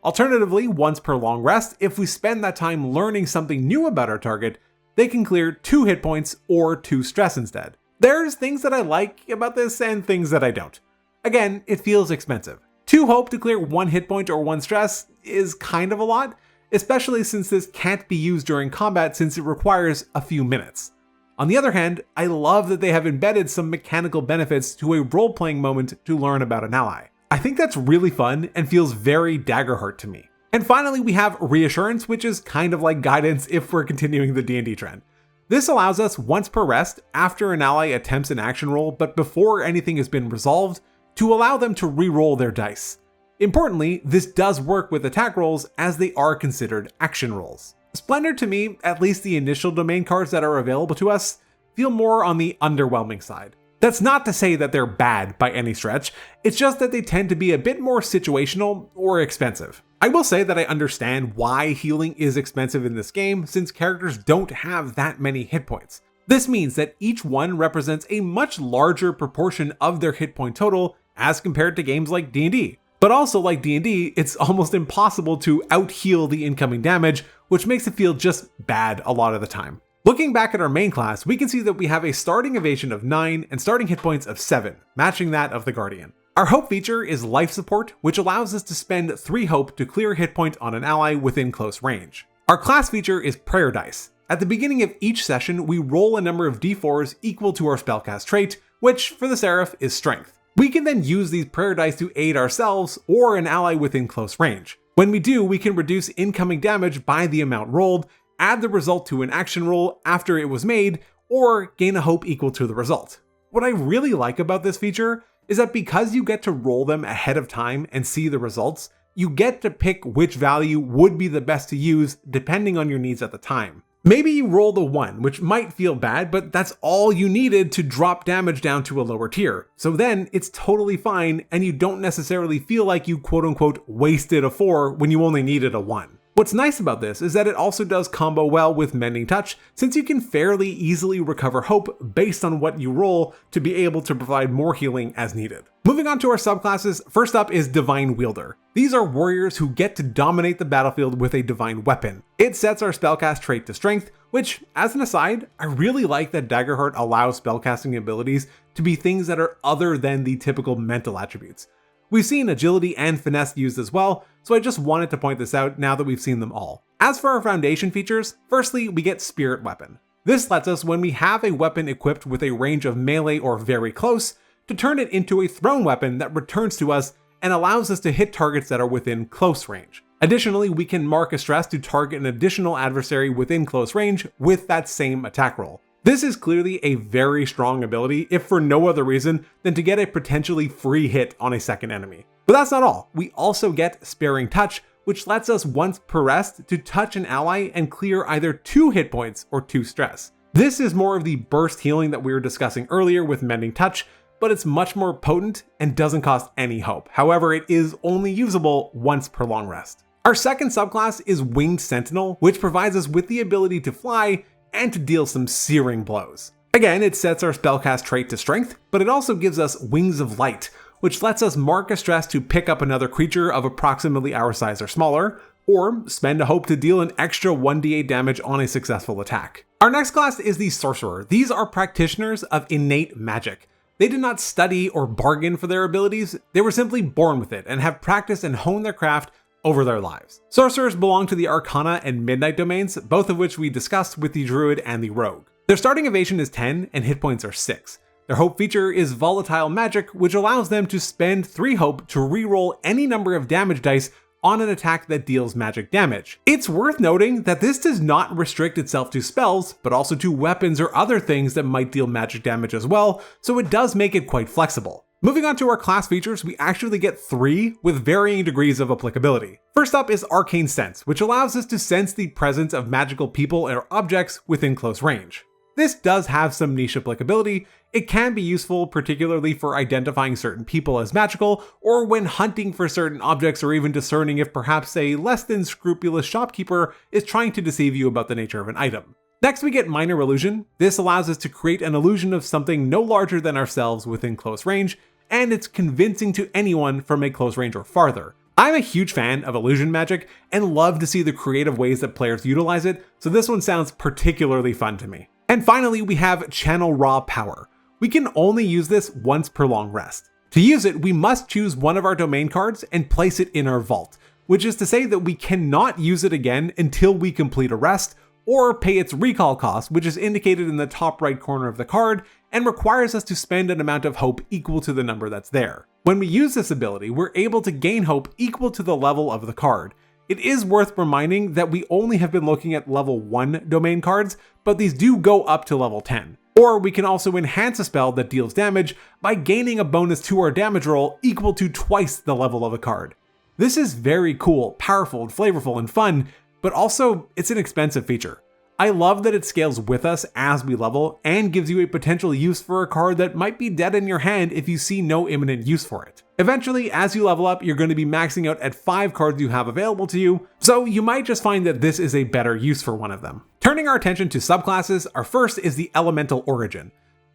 Alternatively, once per long rest, if we spend that time learning something new about our target, they can clear 2 hit points or 2 stress instead. There's things that I like about this and things that I don't. Again, it feels expensive. 2 hope to clear 1 hit point or 1 stress is kind of a lot, especially since this can't be used during combat since it requires a few minutes. On the other hand, I love that they have embedded some mechanical benefits to a role-playing moment to learn about an ally. I think that's really fun and feels very Daggerheart to me. And finally, we have Reassurance, which is kind of like guidance if we're continuing the D&D trend. This allows us, once per rest, after an ally attempts an action roll but before anything has been resolved, to allow them to re-roll their dice. Importantly, this does work with attack rolls as they are considered action rolls. Splendor to me, at least the initial domain cards that are available to us, feel more on the underwhelming side. That's not to say that they're bad by any stretch, it's just that they tend to be a bit more situational or expensive. I will say that I understand why healing is expensive in this game since characters don't have that many hit points. This means that each one represents a much larger proportion of their hit point total as compared to games like D&D. But also like D&D, it's almost impossible to out-heal the incoming damage, which makes it feel just bad a lot of the time. Looking back at our main class, we can see that we have a starting evasion of 9 and starting hit points of 7, matching that of the Guardian. Our hope feature is life support, which allows us to spend 3 hope to clear a hit point on an ally within close range. Our class feature is prayer dice. At the beginning of each session, we roll a number of d4s equal to our spellcast trait, which for the Seraph is strength. We can then use these prayer dice to aid ourselves or an ally within close range. When we do, we can reduce incoming damage by the amount rolled, add the result to an action roll after it was made, or gain a hope equal to the result. What I really like about this feature is that because you get to roll them ahead of time and see the results, you get to pick which value would be the best to use depending on your needs at the time. Maybe you rolled a 1, which might feel bad, but that's all you needed to drop damage down to a lower tier. So then it's totally fine, and you don't necessarily feel like you quote-unquote wasted a 4 when you only needed a 1. What's nice about this is that it also does combo well with Mending Touch, since you can fairly easily recover hope based on what you roll to be able to provide more healing as needed. Moving on to our subclasses, first up is Divine Wielder. These are warriors who get to dominate the battlefield with a divine weapon. It sets our spellcast trait to Strength, which, as an aside, I really like that Daggerheart allows spellcasting abilities to be things that are other than the typical mental attributes. We've seen Agility and Finesse used as well, so I just wanted to point this out now that we've seen them all. As for our foundation features, firstly, we get Spirit Weapon. This lets us, when we have a weapon equipped with a range of melee or very close, to turn it into a thrown weapon that returns to us and allows us to hit targets that are within close range. Additionally, we can mark a stress to target an additional adversary within close range with that same attack roll. This is clearly a very strong ability, if for no other reason than to get a potentially free hit on a second enemy. But that's not all. We also get Sparing Touch, which lets us once per rest to touch an ally and clear either 2 hit points or 2 stress. This is more of the burst healing that we were discussing earlier with Mending Touch, but it's much more potent and doesn't cost any hope. However, it is only usable once per long rest. Our second subclass is Winged Sentinel, which provides us with the ability to fly and to deal some searing blows. Again, it sets our spellcast trait to Strength, but it also gives us Wings of Light, which lets us mark a stress to pick up another creature of approximately our size or smaller, or spend a hope to deal an extra 1d8 damage on a successful attack. Our next class is the Sorcerer. These are practitioners of innate magic. They did not study or bargain for their abilities, they were simply born with it and have practiced and honed their craft over their lives. Sorcerers belong to the Arcana and Midnight domains, both of which we discussed with the Druid and the Rogue. Their starting evasion is 10 and hit points are 6. Their hope feature is Volatile Magic, which allows them to spend 3 hope to reroll any number of damage dice on an attack that deals magic damage. It's worth noting that this does not restrict itself to spells, but also to weapons or other things that might deal magic damage as well, so it does make it quite flexible. Moving on to our class features, we actually get 3 with varying degrees of applicability. First up is Arcane Sense, which allows us to sense the presence of magical people or objects within close range. This does have some niche applicability. It can be useful particularly for identifying certain people as magical, or when hunting for certain objects, or even discerning if perhaps a less than scrupulous shopkeeper is trying to deceive you about the nature of an item. Next, we get Minor Illusion. This allows us to create an illusion of something no larger than ourselves within close range, and it's convincing to anyone from a close range or farther. I'm a huge fan of illusion magic and love to see the creative ways that players utilize it, so this one sounds particularly fun to me. And finally, we have Channel Raw Power. We can only use this once per long rest. To use it, we must choose one of our domain cards and place it in our vault, which is to say that we cannot use it again until we complete a rest, or pay its recall cost, which is indicated in the top right corner of the card, and requires us to spend an amount of hope equal to the number that's there. When we use this ability, we're able to gain hope equal to the level of the card. It is worth reminding that we only have been looking at level 1 domain cards, but these do go up to level 10. Or we can also enhance a spell that deals damage by gaining a bonus to our damage roll equal to twice the level of a card. This is very cool, powerful, and flavorful and fun, but also it's an expensive feature. I love that it scales with us as we level and gives you a potential use for a card that might be dead in your hand if you see no imminent use for it. Eventually, as you level up, you're going to be maxing out at 5 cards you have available to you, so you might just find that this is a better use for one of them. Turning our attention to subclasses, our first is the Elemental Origin.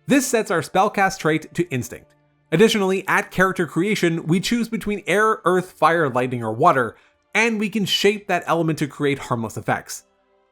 This sets our spellcast trait to Instinct. Additionally, at character creation, we choose between air, earth, fire, lightning, or water, and we can shape that element to create harmless effects.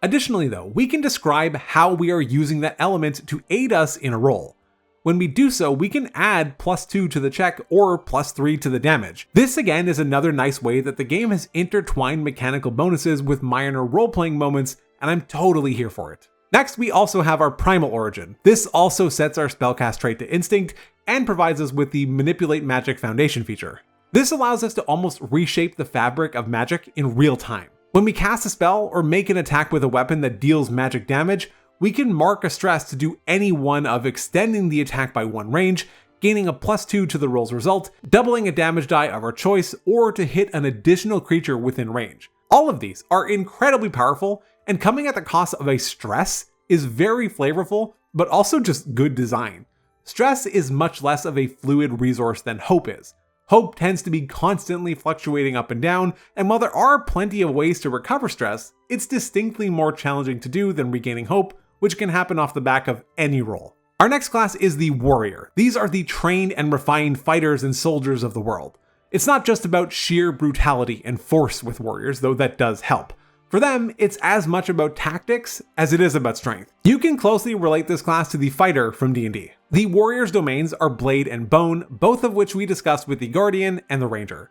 Additionally though, we can describe how we are using that element to aid us in a roll. When we do so, we can add +2 to the check or +3 to the damage. This again is another nice way that the game has intertwined mechanical bonuses with minor role-playing moments, and I'm totally here for it. Next, we also have our Primal Origin. This also sets our spellcast trait to Instinct and provides us with the Manipulate Magic Foundation feature. This allows us to almost reshape the fabric of magic in real time. When we cast a spell or make an attack with a weapon that deals magic damage, we can mark a stress to do any one of extending the attack by 1 range, gaining a +2 to the roll's result, doubling a damage die of our choice, or to hit an additional creature within range. All of these are incredibly powerful, and coming at the cost of a stress is very flavorful, but also just good design. Stress is much less of a fluid resource than hope is. Hope tends to be constantly fluctuating up and down, and while there are plenty of ways to recover stress, it's distinctly more challenging to do than regaining hope, which can happen off the back of any roll. Our next class is the Warrior. These are the trained and refined fighters and soldiers of the world. It's not just about sheer brutality and force with warriors, though that does help. For them, it's as much about tactics as it is about strength. You can closely relate this class to the fighter from D&D. The warrior's domains are blade and bone, both of which we discussed with the Guardian and the Ranger.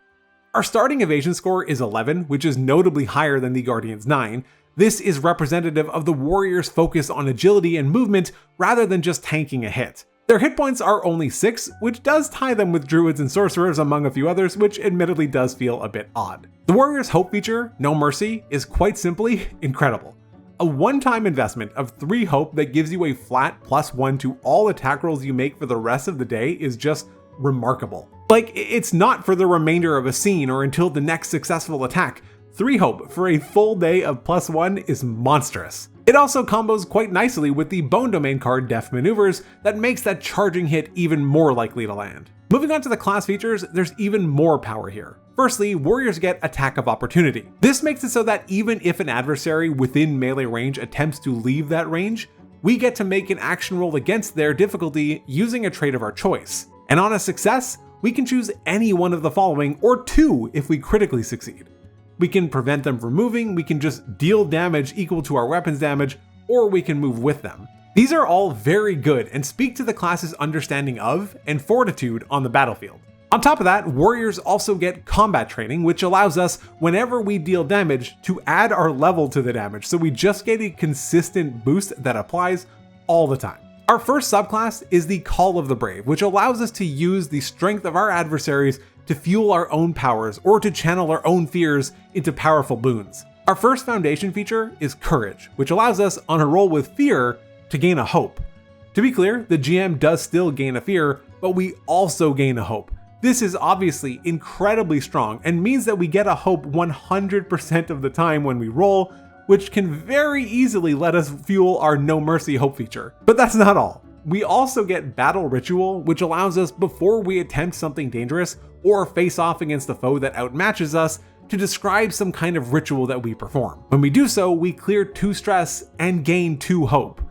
Our starting evasion score is 11, which is notably higher than the Guardian's 9. This is representative of the warrior's focus on agility and movement rather than just tanking a hit. Their hit points are only 6, which does tie them with druids and sorcerers among a few others, which admittedly does feel a bit odd. The warrior's hope feature, No Mercy, is quite simply incredible. A one-time investment of 3 hope that gives you a flat +1 to all attack rolls you make for the rest of the day is just remarkable. Like, it's not for the remainder of a scene or until the next successful attack. 3 hope for a full day of +1 is monstrous. It also combos quite nicely with the Bone Domain card Deft Maneuvers that makes that charging hit even more likely to land. Moving on to the class features, there's even more power here. Firstly, warriors get Attack of Opportunity. This makes it so that even if an adversary within melee range attempts to leave that range, we get to make an action roll against their difficulty using a trait of our choice. And on a success, we can choose any one of the following, or 2 if we critically succeed. We can prevent them from moving, we can just deal damage equal to our weapon's damage, or we can move with them. These are all very good and speak to the class's understanding of and fortitude on the battlefield. On top of that, warriors also get combat training, which allows us, whenever we deal damage, to add our level to the damage, so we just get a consistent boost that applies all the time. Our first subclass is the Call of the Brave, which allows us to use the strength of our adversaries to fuel our own powers or to channel our own fears into powerful boons. Our first foundation feature is Courage, which allows us, on a roll with fear, to gain a hope. To be clear, the GM does still gain a fear, but we also gain a hope. This is obviously incredibly strong and means that we get a hope 100% of the time when we roll, which can very easily let us fuel our No Mercy hope feature. But that's not all. We also get Battle Ritual, which allows us, before we attempt something dangerous or face off against a foe that outmatches us, to describe some kind of ritual that we perform. When we do so, we clear 2 stress and gain 2 hope.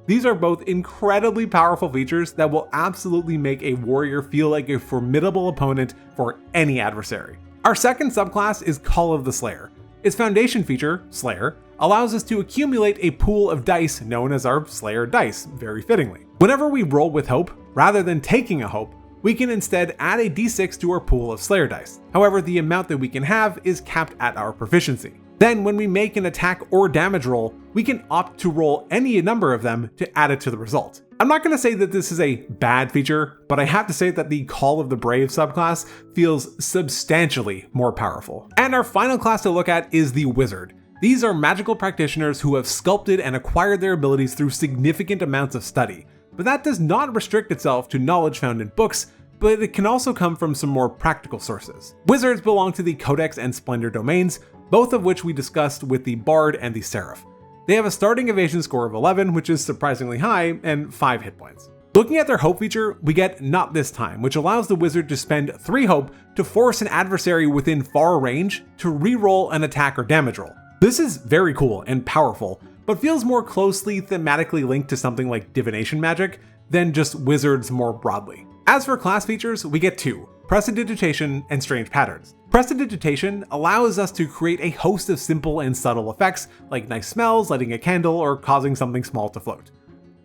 These are both incredibly powerful features that will absolutely make a warrior feel like a formidable opponent for any adversary. Our second subclass is Call of the Slayer. Its foundation feature, Slayer, allows us to accumulate a pool of dice known as our Slayer dice, very fittingly. Whenever we roll with hope, rather than taking a hope, we can instead add a d6 to our pool of Slayer dice. However, the amount that we can have is capped at our proficiency. Then when we make an attack or damage roll, we can opt to roll any number of them to add it to the result. I'm not going to say that this is a bad feature, but I have to say that the Call of the Brave subclass feels substantially more powerful. And our final class to look at is the Wizard. These are magical practitioners who have sculpted and acquired their abilities through significant amounts of study. But that does not restrict itself to knowledge found in books, but it can also come from some more practical sources. Wizards belong to the Codex and Splendor domains, both of which we discussed with the Bard and the Seraph. They have a starting evasion score of 11, which is surprisingly high, and 5 hit points. Looking at their hope feature, we get Not This Time, which allows the wizard to spend 3 hope to force an adversary within far range to re-roll an attack or damage roll. This is very cool and powerful, but feels more closely thematically linked to something like divination magic than just wizards more broadly. As for class features, we get 2, Prestidigitation and Strange Patterns. Prestidigitation allows us to create a host of simple and subtle effects, like nice smells, lighting a candle, or causing something small to float.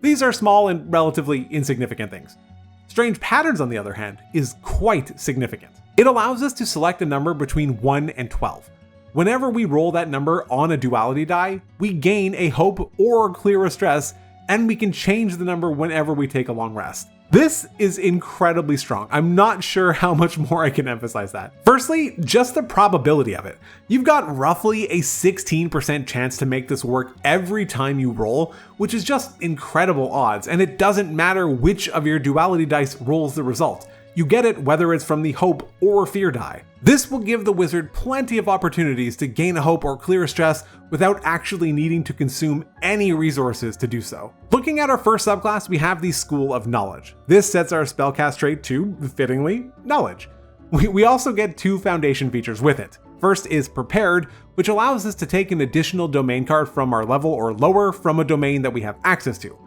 These are small and relatively insignificant things. Strange Patterns, on the other hand, is quite significant. It allows us to select a number between 1 and 12. Whenever we roll that number on a duality die, we gain a hope or clear a stress, and we can change the number whenever we take a long rest. This is incredibly strong. I'm not sure how much more I can emphasize that. Firstly, just the probability of it. You've got roughly a 16% chance to make this work every time you roll, which is just incredible odds, and it doesn't matter which of your duality dice rolls the result. You get it whether it's from the hope or fear die. This will give the wizard plenty of opportunities to gain a hope or clear a stress without actually needing to consume any resources to do so. Looking at our first subclass, we have the School of Knowledge. This sets our spellcast trait to, fittingly, Knowledge. We also get 2 foundation features with it. First is Prepared, which allows us to take an additional domain card from our level or lower from a domain that we have access to.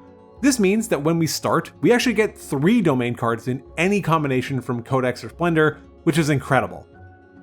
This means that when we start, we actually get 3 domain cards in any combination from Codex or Splendor, which is incredible.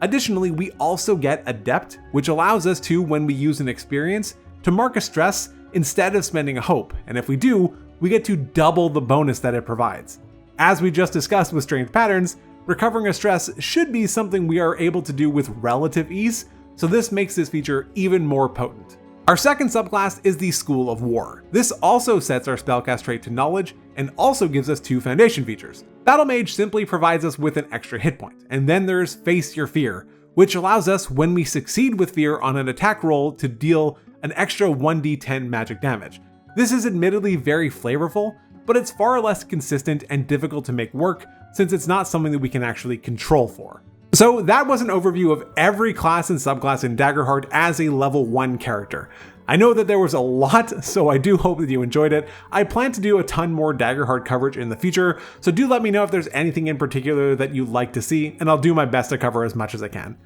Additionally, we also get Adept, which allows us to, when we use an experience, to mark a stress instead of spending a hope, and if we do, we get to double the bonus that it provides. As we just discussed with Strange Patterns, recovering a stress should be something we are able to do with relative ease, so this makes this feature even more potent. Our second subclass is the School of War. This also sets our spellcast trait to Knowledge and also gives us 2 foundation features. Battle Mage simply provides us with an extra hit point, and then there's Face Your Fear, which allows us, when we succeed with fear on an attack roll, to deal an extra 1d10 magic damage. This is admittedly very flavorful, but it's far less consistent and difficult to make work since it's not something that we can actually control for. So that was an overview of every class and subclass in Daggerheart as a level 1 character. I know that there was a lot, so I do hope that you enjoyed it. I plan to do a ton more Daggerheart coverage in the future, so do let me know if there's anything in particular that you'd like to see, and I'll do my best to cover as much as I can.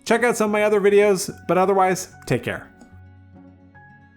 Check out some of my other videos, but otherwise, take care.